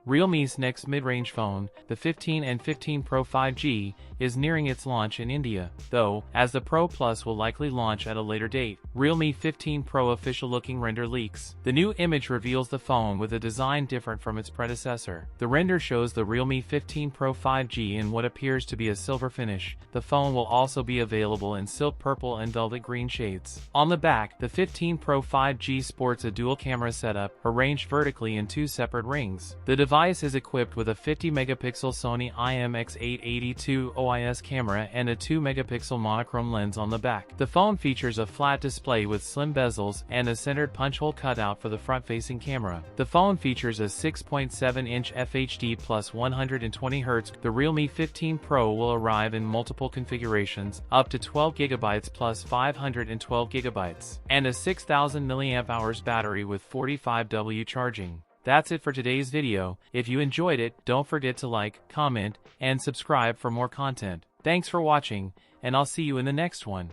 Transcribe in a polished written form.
Realme's next mid-range phone, the 15 and 15 Pro 5G, is nearing its launch in India, though, as the Pro Plus will likely launch at a later date. Realme 15 Pro official-looking render leaks. The new image reveals the phone with a design different from its predecessor. The render shows the Realme 15 Pro 5G in what appears to be a silver finish. The phone will also be available in silk purple and velvet green shades. On the back, the 15 Pro 5G sports a dual-camera setup, arranged vertically in two separate rings. The device is equipped with a 50-megapixel Sony IMX882 OIS camera and a 2-megapixel monochrome lens on the back. The phone features a flat display with slim bezels and a centered punch hole cutout for the front-facing camera. The phone features a 6.7-inch FHD plus 120Hz. The Realme 15 Pro will arrive in multiple configurations, up to 12GB plus 512GB, and a 6000 mAh battery with 45W charging. That's it for today's video. If you enjoyed it, don't forget to like, comment, and subscribe for more content. Thanks for watching, and I'll see you in the next one.